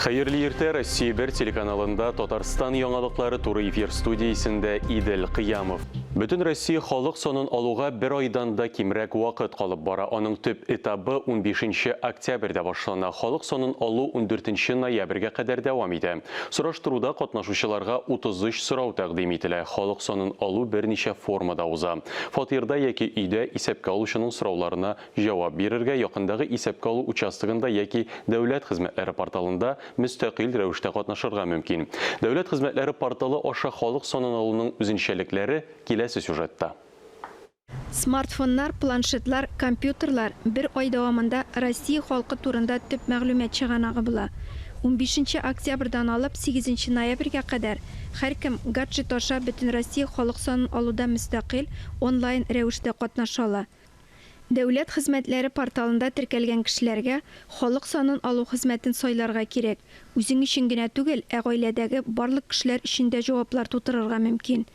Hayırlı ertə Россия 1 телеканалында Татарстан яңалыклары туры эфир студиясында Идел Кыямов. Bütün Россия халык санын алуга bir aydan da кимрәк вакыт калып бара. Аның төп этабы 15 октябрьдә башлана. Халык санын алу 14 ноябрьгә кадәр дәвам итә. Сораштыруда катнашучыларга 33 сорау тәкъдим ителә. Халык санын алу берничә формада уза. Фатирда яки өйдә исәпкә алучының сорауларына җавап бирергә, якындагы исәпкә алу участогында яки дәүләт хезмәтләре порталында müstakil рәвештә катнашырга мөмкин. Дәүләт хезмәтләре порталы аша халык санын алуның үзенчәлекләре киләсе сюжетта. Смартфоннар, планшетлар, компьютерлар bir ай дәвамында Россия халкы турында төп мәгълүмат чыганагы була. 15 октябрьдән алып 8 ноябрьгә кадәр һәркем гаджет аша бөтен Россия халык санын алуда müstakil онлайн рәвештә катнаша ала. Дәүләт хезмәтләре порталында теркәлгән кешеләргә халык санын алу хезмәтен сайларга кирәк. Үзең өчен генә түгел, ә гаиләдәге барлык кешеләр өчен дә җаваплар тутырырга мөмкин.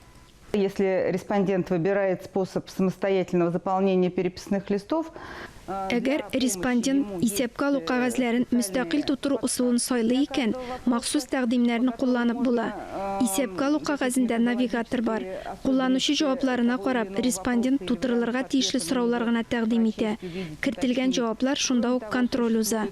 Если респондент выбирает способ самостоятельного заполнения переписных листов, Әгәр респондент исәпкә алу кагазьләрен müstakil тутыру усулын сайлый икән, махсус тәкъдимнәрне кулланып була. Исәпкә алу кагазында навигатор бар. Кулланучы җавапларына карап, респондент тутырылырга тиешле сораулар гына тәкъдим итә. Кертелгән җаваплар шунда ук контроль уза.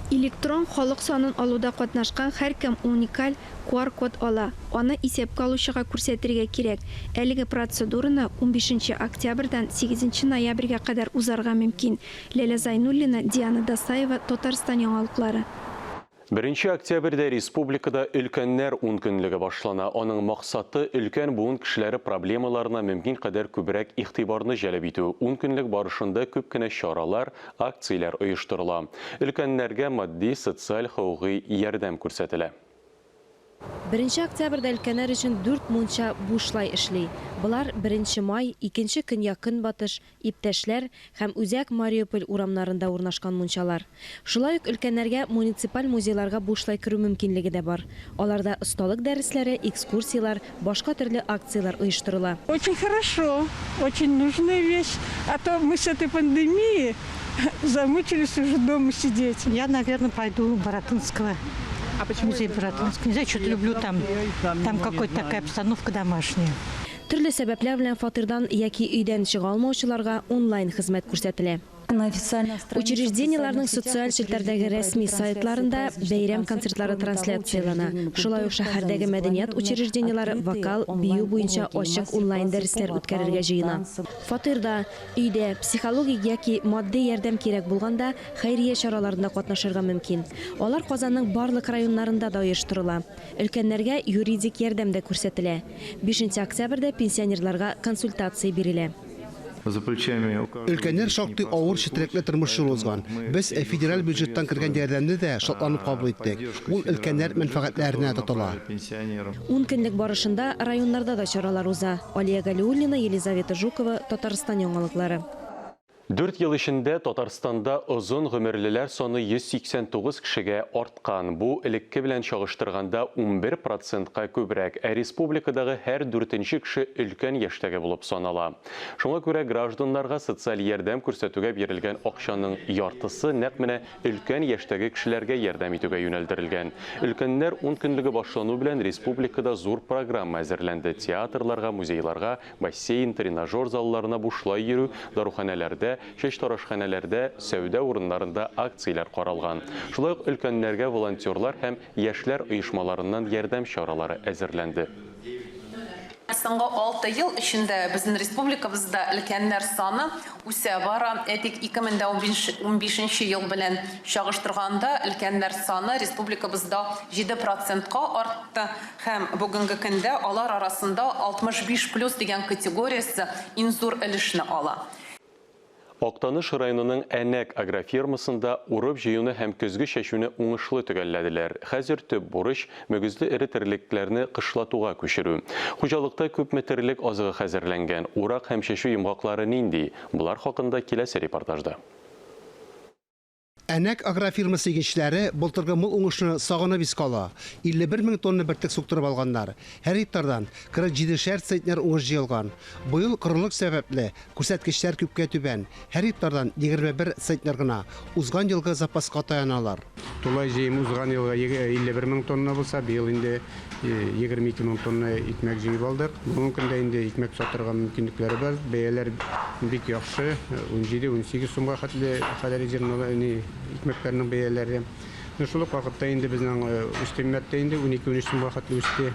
Электрон халык санын алуда катнашкан һәркем уникаль QR-код ала. Аны исәпкә алучыга күрсәтергә кирәк. Әлеге процедураны 15 октябрьдән 8 ноябрьгә кадәр узарга мөмкин. Ләлә Зайнуллина, Диана Дасаева, Татарстан яңалыклары. 1 октябрьдә республикада өлкәннәр 10 көнлеге башлана. Аның максаты өлкән буын кешеләре проблемаларына мөмкин кадәр күбрәк игътибарны җәлеп итү. 10 көнлек барышында күп кенә чаралар, акцияләр оештырыла. Өлкәннәргә матди, социаль хокукый ярдәм күрсәтелә. 1 октябрьдә өлкәннәр өчен 4 мунча бушлай эшли. Булар 1 май, 2 көньяк батыш, иптәшләр һәм үзәк Мариуполь урамнарында урнашкан мунчалар. Шулай ук өлкәннәргә муниципаль музейларга бушлай керү мөмкинлеге дә бар. Аларда осталык дәресләре, экскурсиялар, башка төрле акциялар оештырыла. Очень хорошо, очень нужная вещь. А то мы с этой пандемией замучились уже дома сидеть. Я, наверное, пойду в Баратынского. А почему? Музей Баратынского. Не знаю, что-то люблю там. Там какая-то такая обстановка домашняя. Төрле сәбәпләр белән фатирдан яки өйдән чыга алмаучыларга онлайн хезмәт күрсәтелә. Учрежденияларның социаль челтәрдәге рәсми сайтларында бәйрәм концертлары трансляциялана. Шулай ук шәһәрдәге мәдәният учреждениялары вокал, бию буенча ачык онлайн дәресләр үткәрергә җыена. Фатирда, өйдә психологик яки матди ярдәм кирәк булганда хәйрия чараларында катнашырга мөмкин. Алар Казанның барлык районнарында да оештырыла. Өлкәннәргә юридик ярдәм дә күрсәтелә. 5 октябрьдә пенсионерларга консультация бирелә. Өлкәннәр шактый авыр четерекле тормыш узган. Без федераль бюджеттан кергән ярдәмне дә шатланып кабул иттек. Ул өлкәннәр мәнфәгатьләренә тотыла. 10 көнлек барышында районнарда да чаралар уза. Алия Галиуллина, Елизавета Жукова, Татарстан яңалыклары. 4 ел эчендә Татарстанда озын гомерлеләр саны 189 кешегә арткан. Бу элекке белән чагыштырганда 11%-ка күбрәк. Ә республикадагы һәр 4нче кеше өлкән яшьтәге булып санала. Шуңа күрә гражданнарга социаль ярдәм күрсәтүгә бирелгән акчаның яртысы нәкъ менә өлкән яшьтәге кешеләргә ярдәм итүгә юнәлдерелгән. Өлкәннәр 10 көнлеге башлану белән республикада зур программа әзерләнде. Театрларга, музейларга, бассейн, тренажер залларына бушлай йөрү, даруханәләрдә, шеш тарашханәләрдә, сәүдә урыннарында акцияләр каралган. Шулай ук өлкәннәргә волонтерлар һәм яшьләр оешмаларыннан ярдәм чаралары әзерләнде. Соңгы 6 ел эчендә безнең республикабызда өлкәннәр саны үсә бара. Әйтик 2015 ел белән чагыштырганда өлкәннәр саны республикабызда 7%-ка артты һәм бүгенге көндә алар арасында 65+ дигән категориясе иң зур өлешне ала. Актаныш районының Әнәк агрофермасында урып җыюны һәм көзге чәчүне уңышлы төгәлләделәр. Хәзер төп бурыч мөгезле эре терлекләрне кышлатуга күчерү. Хуҗалыкта күп метрлек азыгы хәзерләнгән. Урак һәм чәчү йомгаклары нинди? Булар хакында киләсе репортажда. Әнәк агрофирмасы егенчеләре былтыргы мул уңышны сагынып искә ала. 51 мең тонна бертек суктырып алганнар. Һәр гектардан 47 центнер уңыш җыелган. Быел корылык сәбәпле күрсәткечләр күпкә түбән. Һәр гектардан 21 центнер гына узган елгы запаска таяналар. Тулай җыем узган елга 51 мең тонна булса, быел инде 22 мең тонна икмәк җыеп алдык. Бүгенге көндә инде икмәк сатырга мөмкинлекләре бар. Бәяләр бик яхшы. 17-18 сумга хәтле җирне икмәкләрнең бәяләре. Шул ук вакытта инде безнең үз кыйммәттә инде 12-13 сумга хәтле үсте.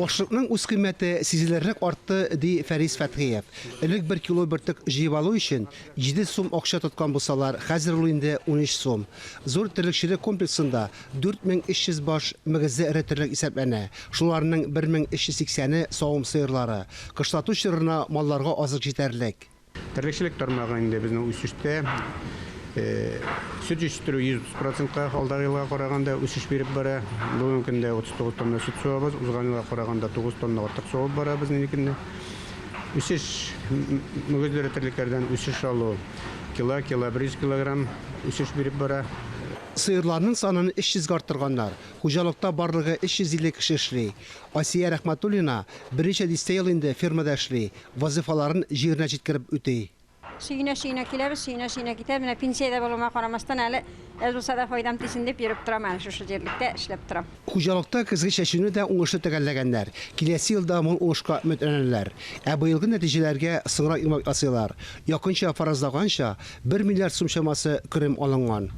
Ашлыкның үз кыйммәте сизелерлек артты, ди Фәрис Фәтхиев. Элек 1 кило бертек җыеп алу өчен 7 сум акча тоткан булсалар, хәзер ул инде 13 сум. Зур терлекчелек комплексында 4300 баш мөгезе эре терлек исәпләнә. Шуларның 1380-е савым сыерлары. Кышлату чорына малларга азык җитәрлек. Терлекчелек тармагы инде безнең үсештә süt җитештерү 100%-ка алдагы елга караганда үсеш биреп бара. Бүгенге көндә 39 тонна süt суабыз, узган елга караганда 9 тонна артык суабыз бара безнекендә. Үсеш мөгезләре терлекләрдән үсеш алу кило 100 килограмм үсеш биреп бара. Сыерларның санын 300-га арттырганнар. Хуҗалыкта барлыгы 350 кеше эшли. Асия Рәхмәтуллина берничә дистә ел инде фермада эшли. Вазифаларын җиренә җиткереп үти. Сүйенә киләбез, сүйенә китәбез. Менә пенсиядә булуыма карамастан әле әз булса да файдам тисен дип йөреп торам, әле шушы җирлектә эшләп торам. Хуҗалыкта көзге чәчүне дә уңышлы төгәлләгәннәр. Киләсе елда мул уңышка өметләнәләр. Ә быелгы нәтиҗәләргә соңрак игълан ясыйлар. Якынча фаразлаганча 1 миллиард сум чамасы крем алынган.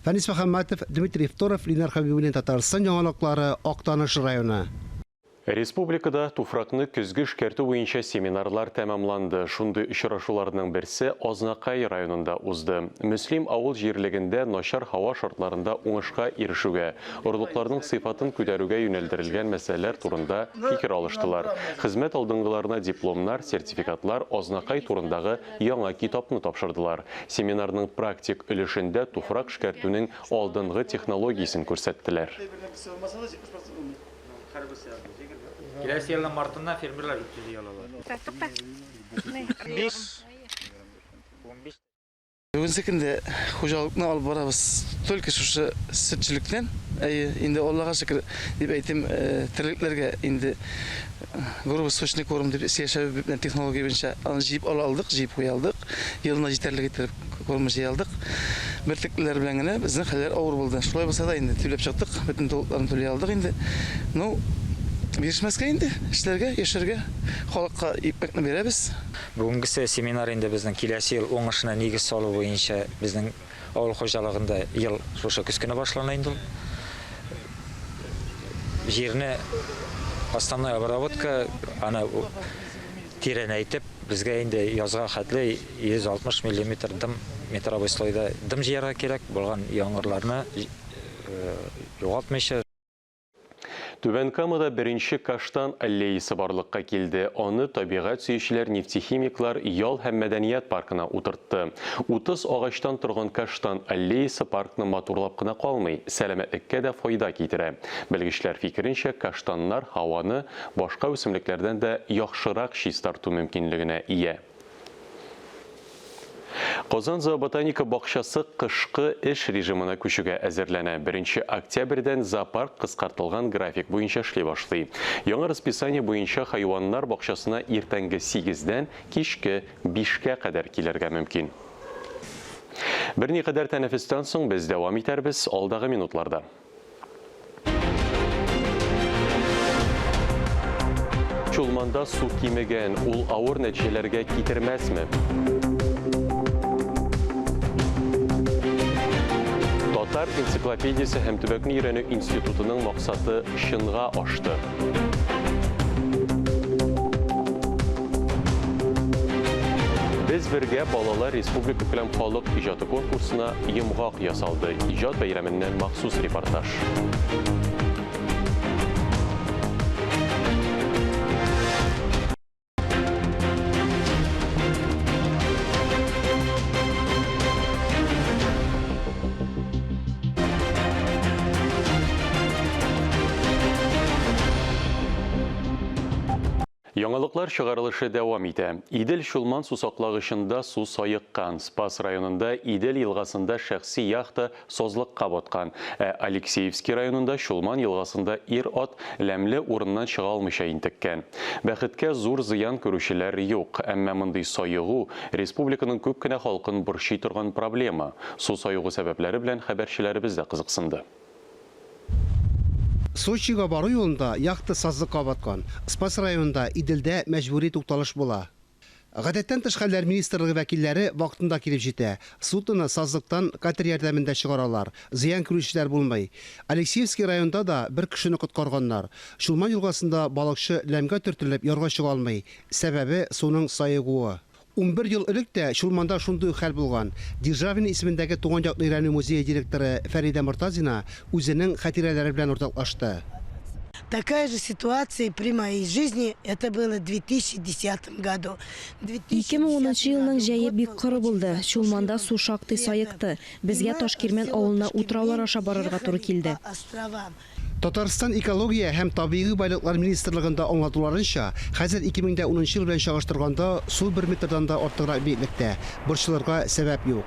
Фәнис Мөхәммәтов, Дмитрий Второв, Ленар Хәбибуллин, Татарстан яңалыклары, Актаныш районы. Республикада туфракны көзге эшкәртү буенча семинарлар тәмамланды. Шундый очрашуларның берсе Азнакай районында узды. Мөслим авыл җирлегендә начар һава шартларында уңышка ирешүгә, орлыкларның сыйфатын күтәрүгә юнәлдерелгән мәсьәләләр турында фикер алыштылар. Хезмәт алдынгыларына дипломнар, сертификатлар, Азнакай турындагы яңа китапны тапшырдылар. Семинарның практик өлешендә туфрак эшкәртүнең алдынгы технологиясын күрсәттеләр. Келесі елдің мартында фермерлер 300 алалар. Бүгін секінде қожалықны алып барабыз. Только шушы сүтчіліктен, енді Аллаға шүкір деп әйтем, тірліктерге енді грубы сочный корм деп сешәбі технология бойынша жиып алдық, жиып қой алдық. Елына жетерлік етіп кормы жей алдық. Бірліктілер білән генә біздің хәлләр ауыр болды. Шулай болса да енді төлеп шықтық, бүтін толықтарын төлей алдық енді. Берішмәске енді, ішлерге, ешерге, халыққа ипмәкні береміз. Бүгінгісі семинар енді біздің келесі ел оңышына негіз салу бойынша біздің ауыл қожалығында ел шоша күскені башланайынды. Жеріне основной обработка ана терен әйтіп, бізге енді язға қатлы 160 мм дым метробой слойда дым жияға керек болған яңғырларына жоғалтмайша. Түбән Камада беренче каштан аллеясы барлыкка килде. Аны табигать сөйчеләр, нефтехимиклар ял һәм мәдәният паркына утыртты. 30 агачтан торган каштан аллеясы паркны матурлап кына калмый, сәламәтлеккә дә файда китерә. Белгечләр фикеренчә, каштаннар һаваны башка үсемлекләрдән дә яхшырак чистарту мөмкинлегенә ия. Казан зооботаника бакчасы кышкы эш режимына күчүгә әзерләнә. 1 октябрьдән зоопарк кыскартылган график буенча эшли башлый. Яңа расписание буенча хайваннар бакчасына иртәнге 8-дән кичке 5-кә кадәр килергә мөмкин. Берникадәр тәнәфестән соң без дәвам итәрбез алдагы минутларда. Чулманда су кимегән, ул авыр нәтиҗәләргә китермәсме? Татар энциклопедиясе һәм төбәкне өйрәнү институтының максаты чынга ашты. Без бергә балалар республика күләм халык иҗаты конкурсына йомгак ясалды. Иҗат бәйрәменнән махсус репортаж. Яңалыклар чыгарылышы дәвам итә. Идел Шулман сусаклагычында су сайыккан. Спас районында Идел елгасында шәхси яхта созлыкка баткан. Алексеевский районында Шулман елгасында ир-ат ләмле урыннан чыга алмыйча интеккән. Бәхеткә зур зыян күрүчеләр юк. Әмма мондый сайыгу республиканың күп кенә халкын борчый торган проблема. Су сайыгу сәбәпләре белән хәбәрчеләребез дә кызыксынды. Сочига бару юлында яхта сазлыкка баткан. Спас районында Иделдә мәҗбүри тукталыш була. Гадәттән тыш хәлләр министрлыгы вәкилләре вакытында килеп җитә. Судны сазлыктан катер ярдәмендә чыгаралар. Зыян күрүчеләр булмый. Алексеевский районда да бер кешене коткарганнар. Шулман елгасында балыкчы ләмгә төртелеп ярга чыга алмый. Сәбәбе суның сайыгуы. 11 ел элек тә Шулманда шундый хәл булган. Державин исемендәге Туган якны өйрәнү музее директоры Фәрида Мортазина үзенең хатирәләре белән уртаклашты. Такая же ситуация при моей жизни, это было в 2010 году. 2010 елның җәе бик коры булды. Шулманда су шактый сайыкты. Безгә Ташкирмән авылына утраулар аша барырга туры килде. Татарстан экология һәм табигый байлыклар министрлыгында аңлатуларынча, хәзер 2010 ел белән чагыштырганда су 1 метрдан да артыграк биеклектә. Борчылырга сәбәп юк.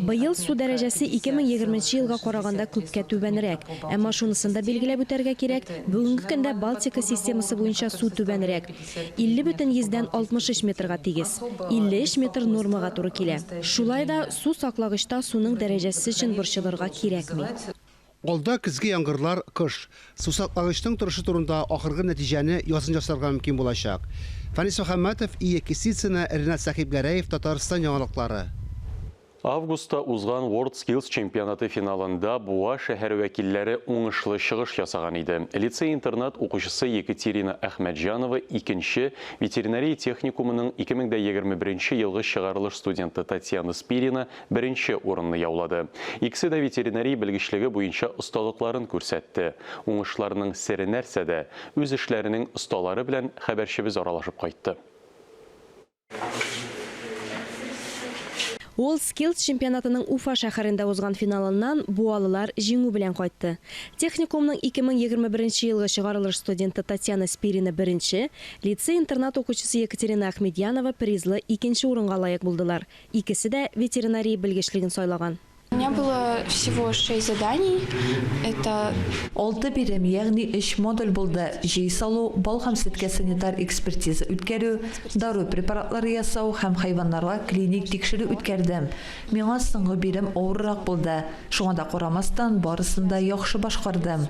Быел су дәрәҗәсе 2020 елга караганда күпкә түбәнрәк. Әмма шунысын да билгеләп үтәргә кирәк. Бүгенге көндә Балтика системасы буенча су түбәнрәк. 50,63 метрга тигез. 53 метр нормага туры килә. Шулай да су саклагычта суның дәрәҗәсе өчен борчылырга кирәкми. Алда көзге яңгырлар, кыш. Сусаклагычның торышы турында ахыргы нәтиҗәне язын ясарга мөмкин булачак. Фанис Мөхәммәтов, Ия Кисицина, Ринат Сахибләрәев, Татарстан яңалыклары. Августта узган World Skills чемпионаты финалында Буа шәһәр вәкилләре уңышлы чыгыш ясаган иде. Лицей-интернат укучысы Екатерина Әхмәтҗанова икенче, ветеринария техникумының 2021 елгы чыгарылыш студенты Татьяна Спирина беренче урынны яулады. Икесе дә ветеринария белгечлеге буенча осталыкларын күрсәтте. Уңышларының сере нәрсәдә? Үз эшләренең осталары белән хәбәрчебез аралашып кайтты. World Skills чемпионатының Уфа шәһәрендә узган финалыннан буалылар җиңү белән кайтты. Техникумның 2021 елгы чыгарылыш студенты Татьяна Спирина беренче, лицей-интернат укучысы Екатерина Әхмәтҗанова призлы икенче урынга лаек булдылар. Икесе дә ветеринария белгечлеген сайлаган. У меня было всего 6 заданий. Это 6 бирем, ягъни 3 модуль булды. Җый салу, бал һәм сөткә санитар экспертиза үткәрү, дару препаратлары ясау һәм хайваннарга клиник тикшерү үткәрдем. Миңа соңгы бирем авыррак булды. Шуңа да карамастан барысын да яхшы башкардым.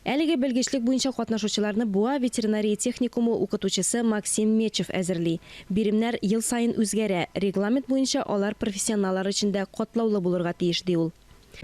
Әлеге белгечлек буенча катнашучыларны Буа ветеринария техникумы укытучысы Максим Мечев әзерли. Биремнәр ел сайын үзгәрә. Регламент буенча алар профессионаллар өчен катлаулы булырга тиеш ди ул.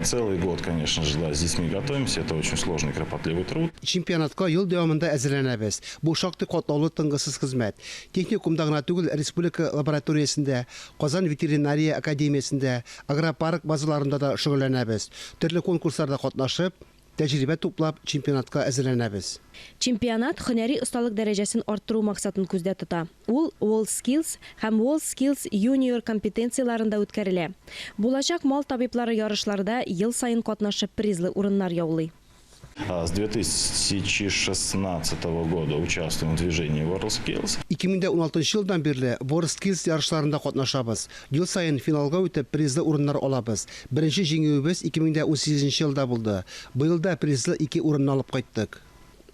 Целый год, конечно же, да, с детьми готовимся. Это очень сложный, кропотливый труд. Чемпионатка ел дәвамында әзерләнәбез. Бу шактый катлаулы тынгысыз хезмәт. Техникумда гына түгел, республика лабораториясендә, Казан ветеринария академиясендә, агропарк базаларында да шөгыльләнәбез. Төрле конкурсларда катнашып, тәҗрибә туплап, чемпионатка әзерләнәбез. Чемпионат һөнәри осталык дәрәҗәсен арттыру максатын күздә тота. Ул World Skills һәм World Skills Junior компетенцияларында үткәрелә. Булачак мал табиблары ярышларда ел сайын катнашып призлы урыннар яулый. С 2016 года участвуем в движении World Skills. 2016 елдан бирле World Skills ярышларында катнашабыз. Ел сайын финалга үтеп призлы урыннар алабыз. Беренче җиңүебез 2018 елда булды. Быел да призлы 2 урынны алып кайттык.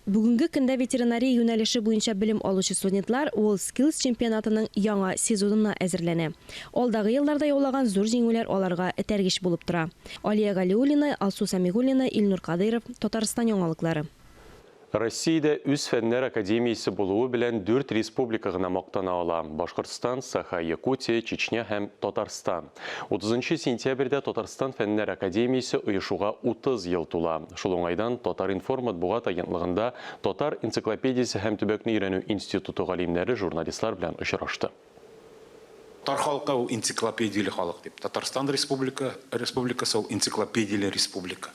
Бүгенге көндә ветеринария юнәлеше буенча белем алучы студентлар World Skills чемпионатының яңа сезонына әзерләнә. Алдагы елларда яулаган зур җиңүләр аларга этәргеч булып тора. Алия Галиуллина, Алсу Самигуллина, Илнур Кадыров, Татарстан яңалыклары. Россиядә үз фәннәр академиясе булуы белән 4 республика гына мактана ала. Башкортстан, Саха-Якутия, Чечня һәм Татарстан. 30 сентябрьдә Татарстан фәннәр академиясе оешуга 30 ел тула. Шул уңайдан Татар-Информ матбугат агентлыгында Татар энциклопедиясе һәм төбәкне өйрәнү институты галимнәре журналистлар белән очрашты. Татар халкы ул энциклопедияле халык дип. Татарстан республикасы ул энциклопедияле республика.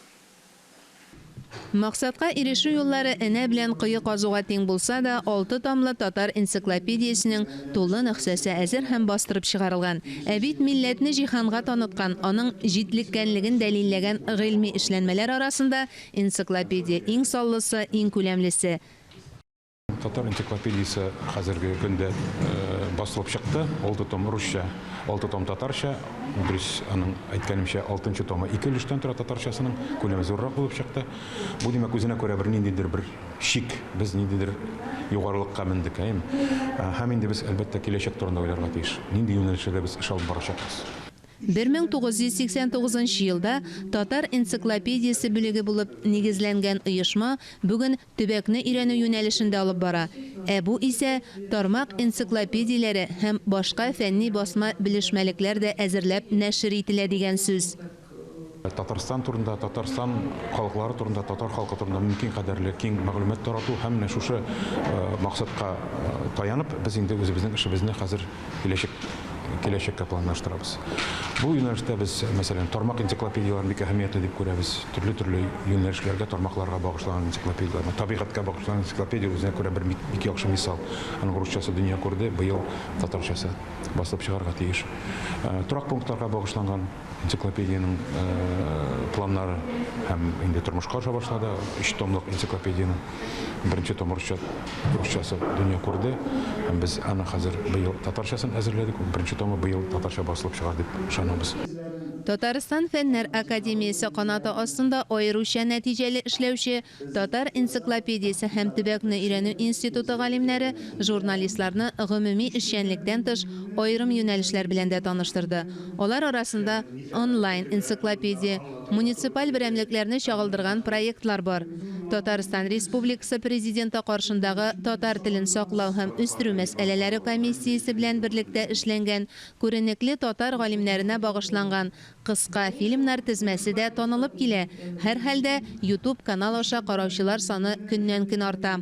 Максатка ирешү юллары энә белән кыю казуга тең булса да, 6 тамлы татар энциклопедиясенең тулы нөхсәсе әзер һәм бастырып чыгарылган. Ә бит милләтне җиһанга таныткан, аның җитлеккәнлеген дәлилләгән гыйльми эшләнмәләр арасында энциклопедия иң саллысы, иң күләмлесе. татар энциклопедиясы хәзерге көндә басылып чыкты. 6 том русча, 6 том татарча. Дөрес, аның әйткәнемчә 6-нчы томы 2 өлештән тора татарчасының күләме зуррак булып чыкты. Бу димәк үзенә күрә бер ниндидер бер шик, без ниндидер югарылыкка мендек, һәм инде без әлбәттә киләчәк турында уйларга тиеш. Нинди юнәлештә біз эш алып барачакбыз. 1989 елда татар энциклопедиясе бүлеге булып нигезләнгән оешма бүген төбәкне өйрәнү юнәлешендә алып бара. Бу исә тармак энциклопедияләре һәм башка фәнни басма белешмәлекләр дә әзерләп нәшер ителә дигән сүз. Татарстан турында, Татарстан халыклары турында, татар халкы турында мөмкин кадәрле киң мәгълүмат тарату һәм менә шушы максатка таянып, без инде үзебезнең эшебезне хәзер киләчәккә планлаштырабыз. Бу юнәлештә без, мәсәлән, тармак энциклопедияларын бик әһәмиятле дип күрәбез. Төрле юнәлешләргә, тармакларга багышланган энциклопедиялар, табигатькә багышланган энциклопедия үзенә күрә бер бик яхшы мисал. Аның русчасы дөнья күрде, быел татарчасы басылып чыгарга тиеш. Торак пунктларга багышланган энциклопедияның планнары һәм инде тормышка аша башлады. 3 томлык энциклопедияның беренче том русчасы дөнья күрде. Һәм без аны хәзер быел татарчасын әзерләдек. Беренче томы быел татарча басылып чыгар дип ышанабыз. Татарстан Фәннәр академиясе канаты астында аеруча нәтиҗәле эшләүче Татар энциклопедиясе һәм төбәкне өйрәнү институты галимнәре журналистларны гомуми эшчәнлектән тыш аерым юнәлешләр белән дә таныштырды. Алар арасында онлайн энциклопедия, муниципаль берәмлекләрне чагылдырган проектлар бар. Татарстан Республикасы президенты каршындагы татар телен саклау һәм үстерү мәсьәләләре комиссиясе белән берлектә эшләнгән күренекле татар галимнәренә багышланган кыска фильмнар тезмәсе дә танылып килә. Һәр хәлдә YouTube канал аша караучылар саны көннән-көн арта.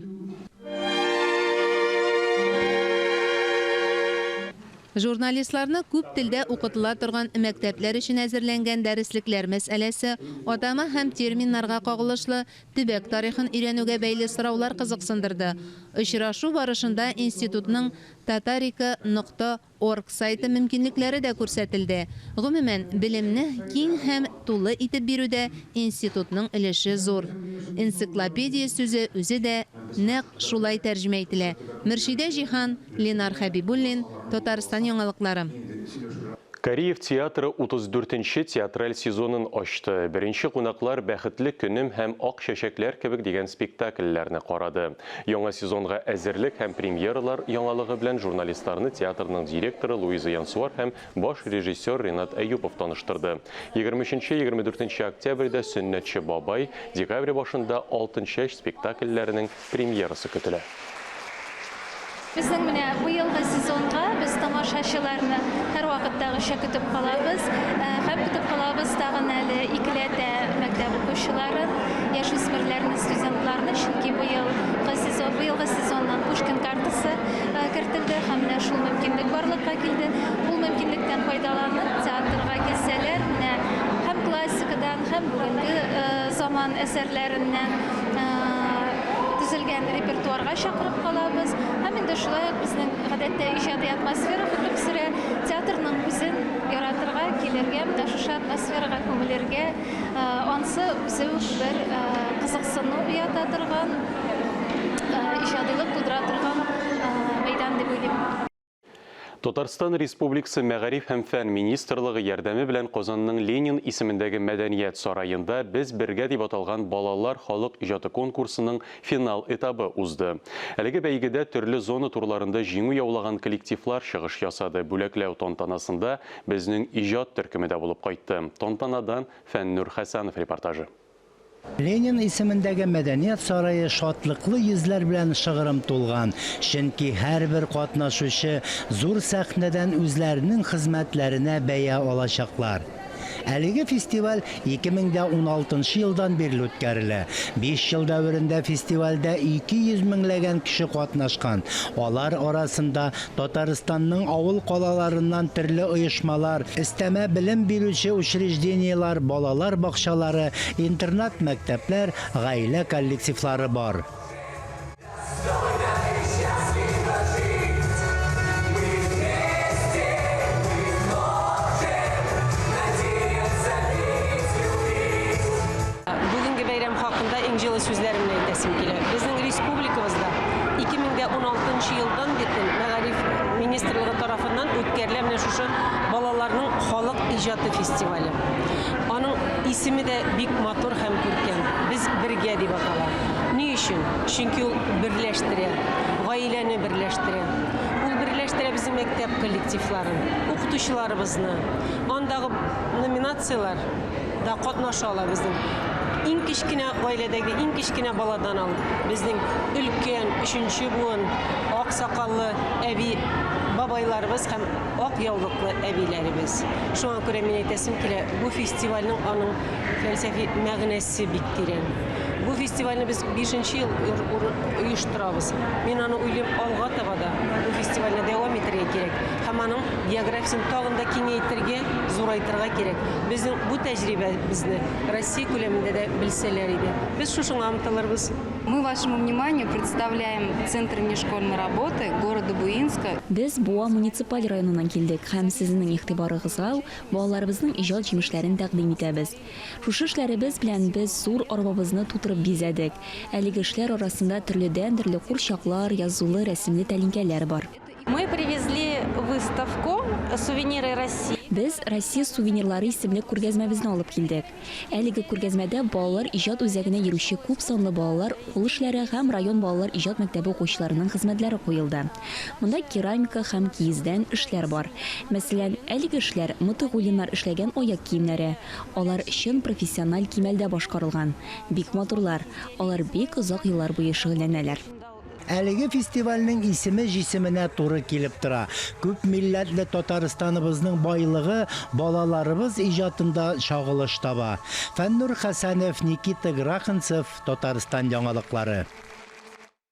Журналистларны күп телдә укытыла торган мәктәпләр өчен әзерләнгән дәреслекләр мәсьәләсе, атама һәм терминнарга кагылышлы төбәк тарихын өйрәнүгә бәйле сораулар кызыксындырды. Очрашу барышында институтның tatarika.org сайты мөмкинлекләре дә күрсәтелде. Гомумән, билемне киң һәм тулы итеп бирүдә институтның өлеше зур. Энциклопедия сүзе үзе дә нәкъ шулай тәрҗемә ителә. Мөршидә Җиһан, Ленар Хәбибуллин, Татарстан яңалыклары. Кореев театры 34-нче театраль сезонын ачты. Беренче кунаклар «Бәхетле көнем» һәм «Ак чәчәкләр» кебек дигән спектакльләрне карады. Яңа сезонга әзерлек һәм премьералар яңалыгы белән журналистларны театрның директоры Луиза Янсуар һәм баш режиссер Ренат Әюпов таныштырды. 23-24 октябрьдә Сөннәтче бабай, декабрь башында Алтын чәч спектакльләренең премьерасы көтелә. Безнең менә бу елгы сезонга без тамашачыларны һәр вакыттагыча көтеп калабыз. Һәм көтеп калабыз тагын әле икеләтә мәктәп укучыларын, яшүсмерләрне, студентларны, чөнки бу елгы сезоннан Пушкин картасы кертелде һәм менә шул мөмкинлек барлыкка килде. Ул мөмкинлектән файдаланып театрга килсәләр, менә һәм классикадан, һәм бүгенге заман әсәрләреннән төзелгән репертуарга чакырып калабыз. Һәм инде шулай безнең гадәттә иҗади атмосфера күтәреп сөрә, театрның үзен яратырга, килергә, менә шушы атмосферага күмелергә, ансы үзе бер кызыксыну уята торган, иҗадилык тудыра торган мәйдан дип уйлыйм. Татарстан Республикасы Мәгариф һәм фән министрлыгы ярдәме белән Казанның Ленин исемендәге Мәдәният сараенда без бергә дип аталган балалар халык иҗаты конкурсының финал этабы узды. Әлеге бәйгедә төрле зона турларында җиңү яулаган коллективлар чыгыш ясады. Бүләкләү тантанасында безнең иҗат төркеме дә булып кайтты. Тантанадан Фәннур Хәсәнов репортажы. Ленин исемендәге Мәдәният сарае шатлыклы йөзләр белән шыгрым тулган. Чөнки һәрбер катнашучы зур сәхнәдән үзләренең хезмәтләренә бәя алачаклар. Әлеге фестиваль 2016 елдан бирле үткәрелә. 5 ел дәверендә фестивальдә 200 меңләгән кеше катнашкан. Алар арасында Татарстанның авыл калаларыннан төрле оешмалар, өстәмә белем бирүче учреждениялар, балалар бакчалары, интернат мәктәпләр, гаилә коллективлары бар. Сүзләремне әйтәсем килә. Безнең республикабызда 2016 yıldan beri Мәгариф министрлыгы тарафından үткәрелә менә шушы балаларның халык иҗаты фестивале. Аның исеме дә бик матур һәм күркәм. Без бергә дип атала. Ни өчен? Чөнки ул берләштерә, гаиләне берләштерә. Ул берләштерә безнең мәктәп коллективларын, укытучыларыбызны. Андагы номинациялар да катнашалар безнең. Иң кичкенә гаиләдәге иң кичкенә баладан алып, безнең өлкән, 3нче буын, ак сакаллы әби бабайларыбыз һәм ак яулыклы әбиләребез. Шуңа күрә мин әйтәсем килә, бу фестивальнең аның фәлсәфи мәгънәсе бик тирән. Бу фестивальне без 5нче ел оештырабыз. Мин аны уйлыйм, алга таба да бу фестивальне дәвам итәргә кирәк. Һәм аның географиясын тагын да киңәйтергә, зурайтырга кирәк. Безнең бу тәҗрибәбезне Россия күләмендә дә белсәләр иде. Без шушыңа омтылырбыз. Мы вашему вниманию представляем Центр внешкольной работы города Буинска. Без Буа муниципаль районынан килдек һәм сезнең игътибарыгызга балаларыбызның иҗат җимешләрен тәкъдим итәбез. Шушы эшләребез белән без зур арбабызны тутырып бизәдек. Әлеге эшләр арасында төрле курчаклар, язулы, рәсемле тәлинкәләр бар. Мы привезли выставку «Сувениры России». Без Россия сувенирлары исемле күргәзмәбезне алып килдек. Әлеге күргәзмәдә балалар иҗат үзәгенә йөрүче күп санлы балалар кул эшләре һәм район балалар иҗат мәктәбе укучыларының хезмәтләре куелды. Монда керамика һәм киездән эшләр бар. Мәсәлән, әлеге эшләр мотыгулиннар эшләгән аяк киемнәре. Алар чын профессиональ кимәлдә башкарылган. Бик матурлар. Алар бик озак еллар буе шөгыльләнәләр. Әлеге фестивальнең исеме җисеменә туры килеп тора. Күп милләтле Татарстаныбызның байлыгы балаларыбыз иҗатында чагылыш таба. Фәннур Хәсәнов, Никита Граханцев, Татарстан яңалыклары.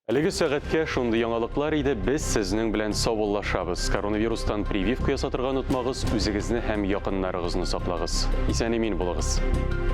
Әлеге сәгатькә шундый яңалыклар иде, без сезнең белән саубуллашабыз. Коронавирустан прививка ясатырга онытмагыз, үзегезне һәм якыннарыгызны саклагыз. Исән-имин булыгыз.